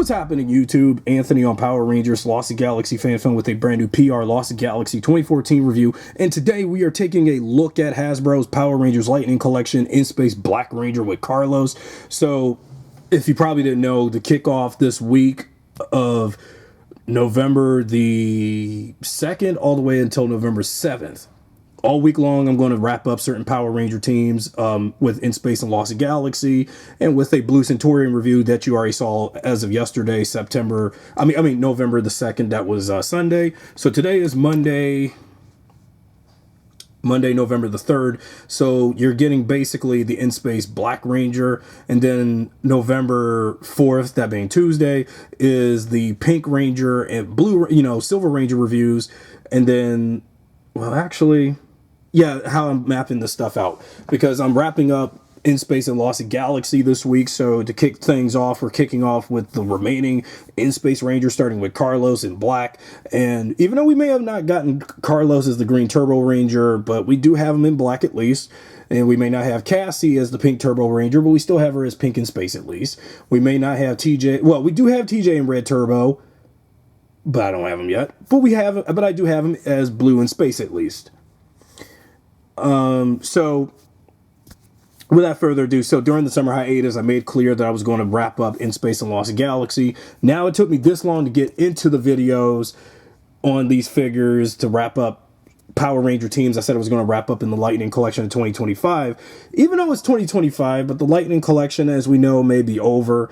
What's happening, YouTube? Anthony on Power Rangers Lost Galaxy fan film with a brand new PRLostGalaxy 2014 review. And today we are taking a look at Hasbro's Power Rangers Lightning Collection In Space Black Ranger with Carlos. So, if you probably didn't know, the kickoff this week of November the 2nd all the way until November 7th. All week long, I'm going to wrap up certain Power Ranger teams with In Space and Lost Galaxy, and with a Blue Centaurian review that you already saw as of yesterday, November the 2nd. That was Sunday. So today is Monday, November the 3rd. So you're getting basically the In Space Black Ranger, and then November 4th, that being Tuesday, is the Pink Ranger and Blue, Silver Ranger reviews, and then, well, actually, yeah, how I'm mapping this stuff out, because I'm wrapping up In Space and Lost Galaxy this week. So to kick things off, we're kicking off with the remaining In Space Rangers, starting with Carlos in black. And even though we may have not gotten Carlos as the Green Turbo Ranger, but we do have him in black at least. And we may not have Cassie as the Pink Turbo Ranger, but we still have her as Pink in Space at least. We may not have TJ. Well, we do have TJ in Red Turbo, but I don't have him yet. But I do have him as Blue in Space at least. So without further ado, so during the summer hiatus, I made clear that I was going to wrap up In Space and Lost Galaxy. Now it took me this long to get into the videos on these figures to wrap up Power Ranger teams. I said I was going to wrap up in the Lightning Collection of 2025, even though it's 2025, but the Lightning Collection, as we know, may be over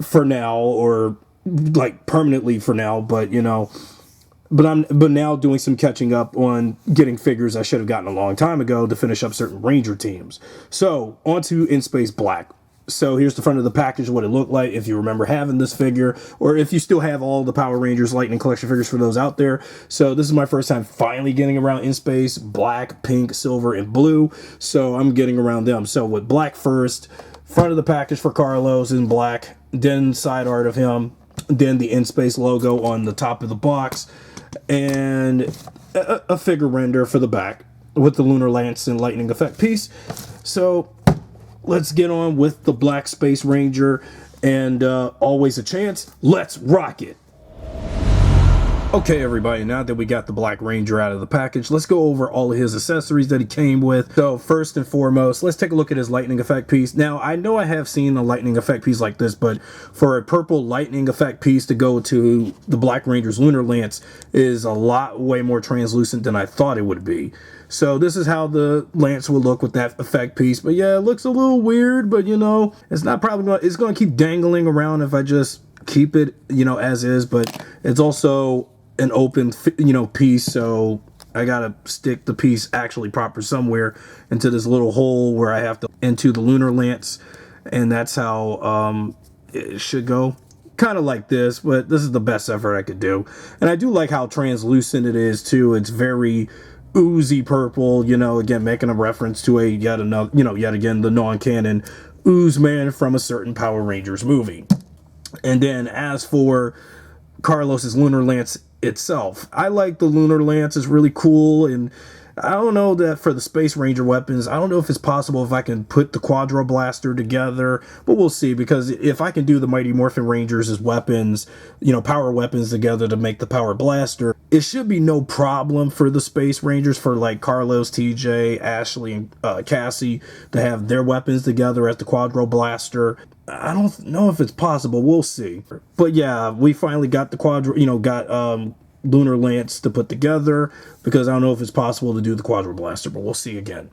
for now, or like permanently for now, but but now doing some catching up on getting figures I should have gotten a long time ago to finish up certain Ranger teams. So on to In Space Black. So here's the front of the package, what it looked like if you remember having this figure, or if you still have all the Power Rangers Lightning Collection figures for those out there. So this is my first time finally getting around In Space Black, Pink, Silver, and Blue. So I'm getting around them. So with Black first, front of the package for Carlos in black, then side art of him, then the In Space logo on the top of the box, and a figure render for the back with the Lunar Lance and Lightning Effect piece. So let's get on with the Black Space Ranger, and always a chance. Let's rock it. Okay, everybody, now that we got the Black Ranger out of the package, let's go over all of his accessories that he came with. So first and foremost, let's take a look at his Lightning Effect piece. Now, I know I have seen a Lightning Effect piece like this, but for a purple Lightning Effect piece to go to the Black Ranger's Lunar Lance is a lot way more translucent than I thought it would be. So this is how the Lance will look with that effect piece. But yeah, it looks a little weird, but it's not probably going to, it's going to keep dangling around if I just keep it, as is. But it's also an open, piece, so I gotta stick the piece actually proper somewhere into this little hole where I have to into the Lunar Lance, and that's how it should go. Kind of like this, but this is the best effort I could do. And I do like how translucent it is too. It's very oozy purple, again making a reference to yet again the non-canon Ooze Man from a certain Power Rangers movie. And then as for Carlos's Lunar Lance itself, I like the Lunar Lance. It's really cool, and I don't know that for the Space Ranger weapons, I don't know if it's possible if I can put the Quadro Blaster together, but we'll see, because if I can do the Mighty Morphin Rangers as weapons, power weapons together to make the Power Blaster, it should be no problem for the Space Rangers, for like Carlos, TJ, Ashley, and Cassie to have their weapons together as the Quadro Blaster. I don't know if it's possible. We'll see. But yeah, we finally got the Lunar Lance to put together, because I don't know if it's possible to do the Quadro Blaster, but we'll see again.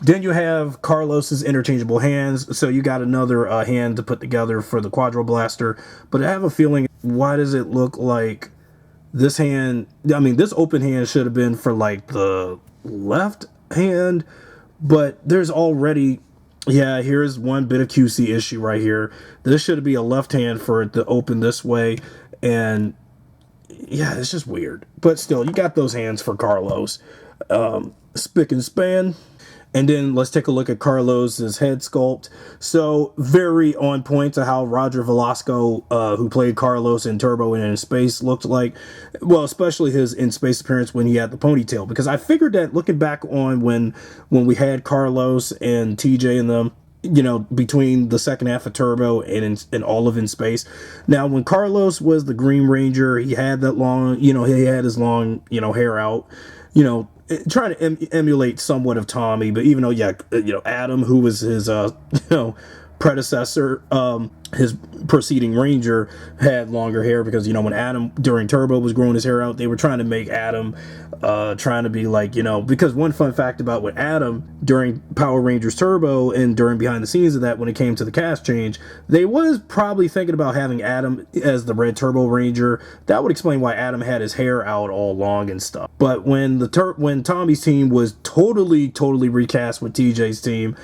Then you have Carlos's interchangeable hands, so you got another hand to put together for the Quadro Blaster. But I have a feeling, why does it look like this hand? I mean, this open hand should have been for like the left hand, but there's already, yeah, here's one bit of QC issue right here. This should be a left hand for it to open this way, and yeah, it's just weird. But still, you got those hands for Carlos. Spick and span. And then let's take a look at Carlos's head sculpt. So very on point to how Roger Velasco, who played Carlos in Turbo and In Space, looked like. Well, especially his In Space appearance when he had the ponytail. Because I figured that looking back on when we had Carlos and TJ and them, between the second half of Turbo and all of In Space. Now, when Carlos was the Green Ranger, he had that long, he had his long, hair out, trying to emulate somewhat of Tommy. But even though, Adam, who was his, predecessor, his preceding Ranger, had longer hair because, when Adam during Turbo was growing his hair out, they were trying to make Adam trying to be like, because one fun fact about what Adam during Power Rangers Turbo and during behind the scenes of that, when it came to the cast change, they was probably thinking about having Adam as the Red Turbo Ranger. That would explain why Adam had his hair out all long and stuff. But when when Tommy's team was totally recast with TJ's team,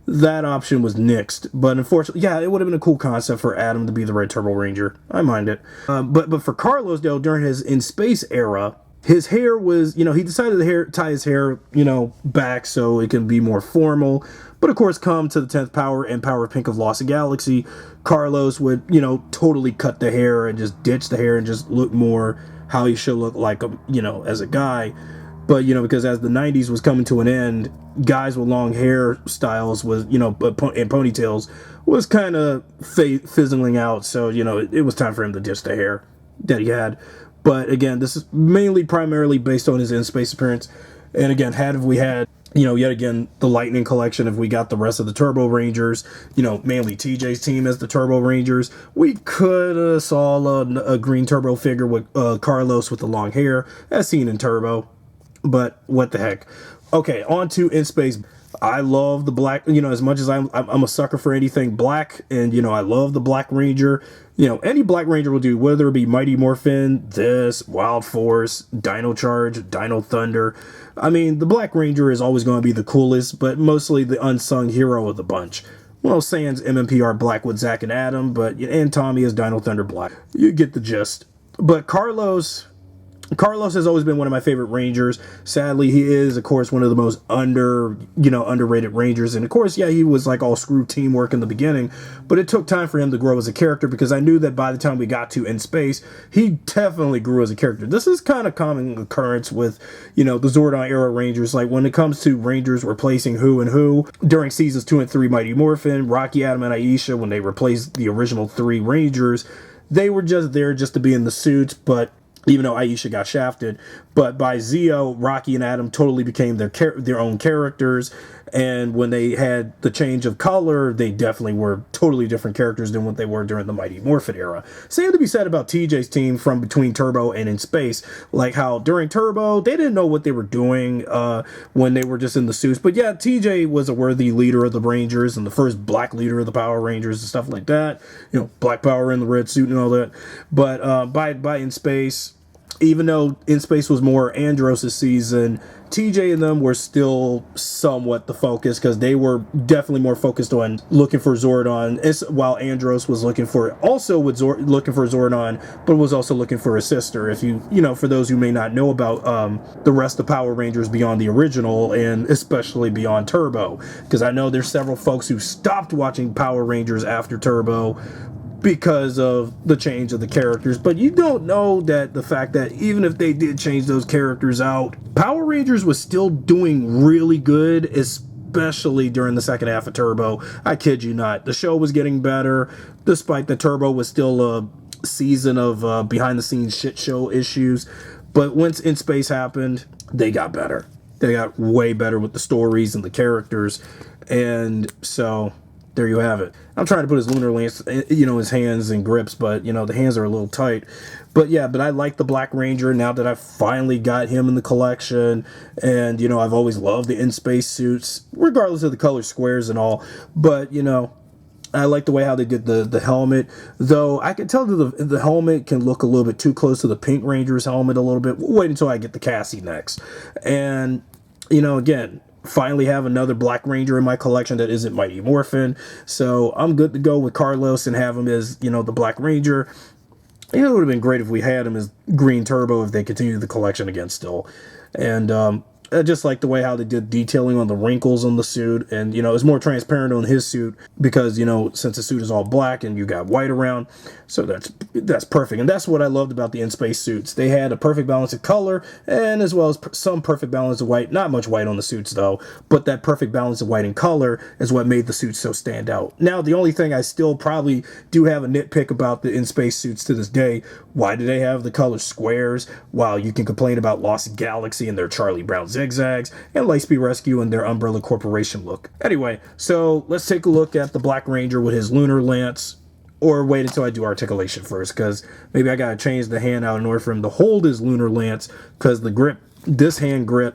that option was nixed. But unfortunately, yeah, it would have been a cool concept for Adam to be the Red Turbo Ranger. I mind it. But for Carlos, though, during his In Space era, his hair was, he decided to tie his hair, back so it can be more formal. But of course, come to the 10th Power and Power of Pink of Lost Galaxy, Carlos would, totally cut the hair and just ditch the hair and just look more how he should look like, as a guy. But, because as the 90s was coming to an end, guys with long hairstyles was, and ponytails was kind of fizzling out. So, it was time for him to ditch the hair that he had. But again, this is primarily based on his In Space appearance. And again, had we had, yet again, the Lightning Collection, if we got the rest of the Turbo Rangers, mainly TJ's team as the Turbo Rangers, we could have saw a green Turbo figure with Carlos with the long hair, as seen in Turbo. But what the heck. Okay, on to In Space. I love the black, as much as I'm a sucker for anything black, and, I love the Black Ranger. Any Black Ranger will do, whether it be Mighty Morphin, Wild Force, Dino Charge, Dino Thunder. I mean, the Black Ranger is always going to be the coolest, but mostly the unsung hero of the bunch. Well, sans MMPR Black with Zach and Adam, and Tommy is Dino Thunder Black. You get the gist. But Carlos has always been one of my favorite Rangers. Sadly, he is, of course, one of the most underrated Rangers. And of course, yeah, he was like all screw teamwork in the beginning, but it took time for him to grow as a character, because I knew that by the time we got to In Space, he definitely grew as a character. This is kind of common occurrence with, the Zordon era Rangers. Like when it comes to Rangers replacing who and who during seasons 2 and 3, Mighty Morphin, Rocky, Adam, and Aisha, when they replaced the original 3 Rangers, they were just there just to be in the suits, but even though Aisha got shafted. But by Zeo, Rocky and Adam totally became their own characters. And when they had the change of color, they definitely were totally different characters than what they were during the Mighty Morphin era. Same to be said about TJ's team from between Turbo and In Space. Like how during Turbo, they didn't know what they were doing when they were just in the suits. But yeah, TJ was a worthy leader of the Rangers and the first black leader of the Power Rangers and stuff like that. Black Power in the red suit and all that. But by In Space, even though In Space was more Andros' season, TJ and them were still somewhat the focus, because they were definitely more focused on looking for Zordon, while Andros was looking for Zordon, but was also looking for his sister. If for those who may not know about the rest of Power Rangers beyond the original, and especially beyond Turbo, because I know there's several folks who stopped watching Power Rangers after Turbo because of the change of the characters. But you don't know that the fact that even if they did change those characters out, Power Rangers was still doing really good, especially during the second half of Turbo. I kid you not. The show was getting better, despite that Turbo was still a season of behind-the-scenes shit show issues. But once In Space happened, they got better. They got way better with the stories and the characters. And so there you have it. I'm trying to put his lunar lance, his hands and grips, but, the hands are a little tight. But yeah, I like the Black Ranger now that I've finally got him in the collection. And, I've always loved the In Space suits, regardless of the color squares and all. But, I like the way how they did the helmet. Though I can tell that the helmet can look a little bit too close to the Pink Ranger's helmet a little bit. We'll wait until I get the Cassie next. And, again, finally have another Black Ranger in my collection that isn't Mighty Morphin. So I'm good to go with Carlos and have him as, the Black Ranger. It would have been great if we had him as Green Turbo if they continued the collection again still. And I just like the way how they did detailing on the wrinkles on the suit, and you know, it's more transparent on his suit because, you know, since the suit is all black and you got white around, so that's perfect. And that's what I loved about the in-space suits. They had a perfect balance of color and as well as some perfect balance of white. Not much white on the suits though, but that perfect balance of white and color is what made the suits so stand out. Now, the only thing I still probably do have a nitpick about the in-space suits to this day, why do they have the color squares while you can complain about Lost Galaxy and their Charlie Brown zigzags and Lightspeed Rescue and their Umbrella Corporation look? Anyway, so let's take a look at the Black Ranger with his lunar lance. Or wait until I do articulation first, because maybe I gotta change the hand out in order for him to hold his lunar lance, because the grip, this hand grip,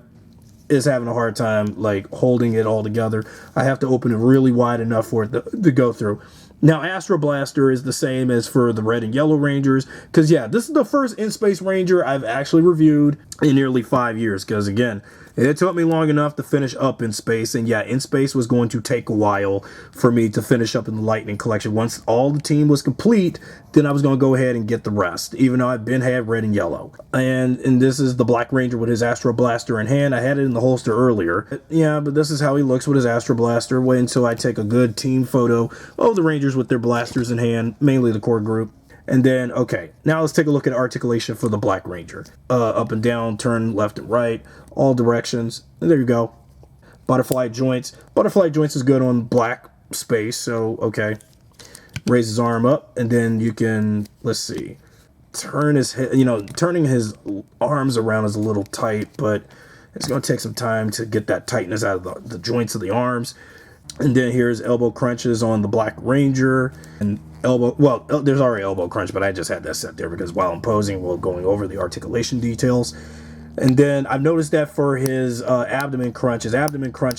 is having a hard time like holding it all together. I have to open it really wide enough for it to go through. Now, Astro Blaster is the same as for the Red and Yellow Rangers, because yeah, this is the first in-space Ranger I've actually reviewed in nearly 5 years, because again, it took me long enough to finish up In Space, and yeah, In Space was going to take a while for me to finish up in the Lightning Collection. Once all the team was complete, then I was going to go ahead and get the rest, even though I've had Red and Yellow. And this is the Black Ranger with his Astro Blaster in hand. I had it in the holster earlier. Yeah, but this is how he looks with his Astro Blaster. Wait until I take a good team photo of the Rangers with their blasters in hand, mainly the core group. And then, okay, now let's take a look at articulation for the Black Ranger. Up and down, turn left and right, all directions. And there you go. Butterfly joints. Butterfly joints is good on black space, so okay. Raise his arm up, and then you can, let's see, turn his head, you know, turning his arms around is a little tight, but it's going to take some time to get that tightness out of the joints of the arms. And then here's elbow crunches on the Black Ranger, and there's already elbow crunch, but I just had that set there because while I'm posing, we're going over the articulation details. And then I've noticed that for his abdomen crunch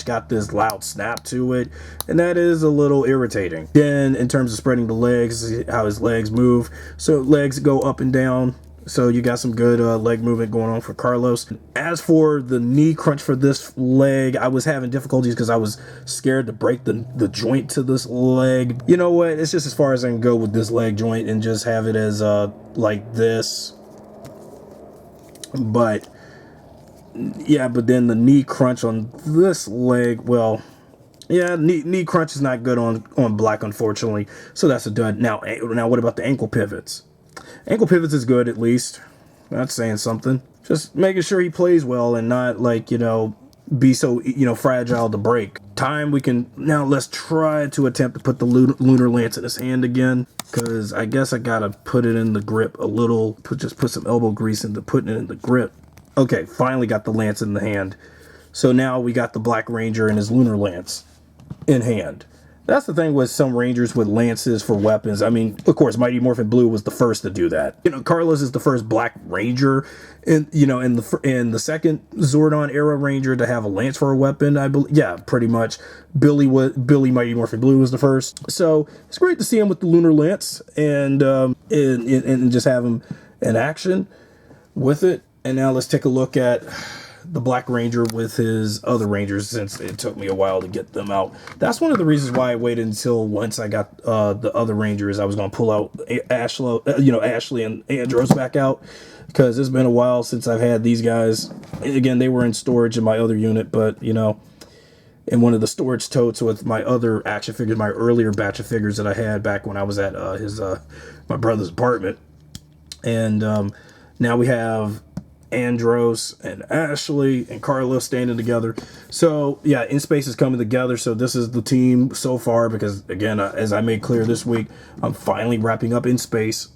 got this loud snap to it, and that is a little irritating. Then in terms of spreading the legs, how his legs move, so legs go up and down. So you got some good leg movement going on for Carlos. As for the knee crunch for this leg, I was having difficulties because I was scared to break the joint to this leg. You know what? It's just as far as I can go with this leg joint and just have it as like this. But yeah, but then the knee crunch on this leg, well, yeah, knee crunch is not good on Black, unfortunately. So that's a dud. Now what about the ankle pivots? Ankle pivots is good, at least. That's saying something. Just making sure he plays well and not, like, you know, be so, you know, fragile to break. Now let's try to attempt to put the lunar lance in his hand again, because I guess I gotta put it in the grip a little, just put some elbow grease into putting it in the grip. Okay, finally got the lance in the hand. So now we got the Black Ranger and his lunar lance in hand. That's the thing with some Rangers with lances for weapons. I mean, of course, Mighty Morphin Blue was the first to do that. You know, Carlos is the first Black Ranger, in the second Zordon era Ranger to have a lance for a weapon. I believe, yeah, pretty much. Billy Mighty Morphin Blue was the first. So it's great to see him with the lunar lance and just have him in action with it. And now let's take a look at the Black Ranger with his other Rangers, since it took me a while to get them out. That's one of the reasons why I waited until once I got the other Rangers, I was going to pull out Ashley and Andros back out, because it's been a while since I've had these guys. Again, they were in storage in my other unit, but, you know, in one of the storage totes with my other action figures, my earlier batch of figures that I had back when I was at my brother's apartment. And now we have Andros and Ashley and Carlos standing together. So yeah, In Space is coming together. So this is the team so far, because again, as I made clear this week, I'm finally wrapping up In Space,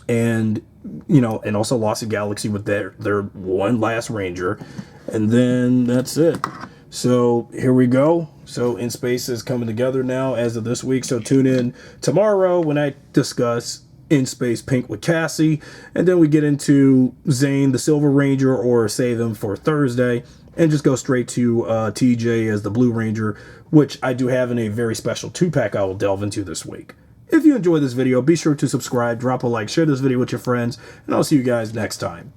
and you know, and also Lost Galaxy with their one last Ranger, and then that's it. So here we go. So In Space is coming together now as of this week. So tune in tomorrow when I discuss In Space Pink with Cassie, and then we get into Zane the Silver Ranger, or save him for Thursday and just go straight to TJ as the Blue Ranger, which I do have in a very special 2-pack I will delve into this week. If you enjoyed this video, be sure to subscribe, drop a like, share this video with your friends, and I'll see you guys next time.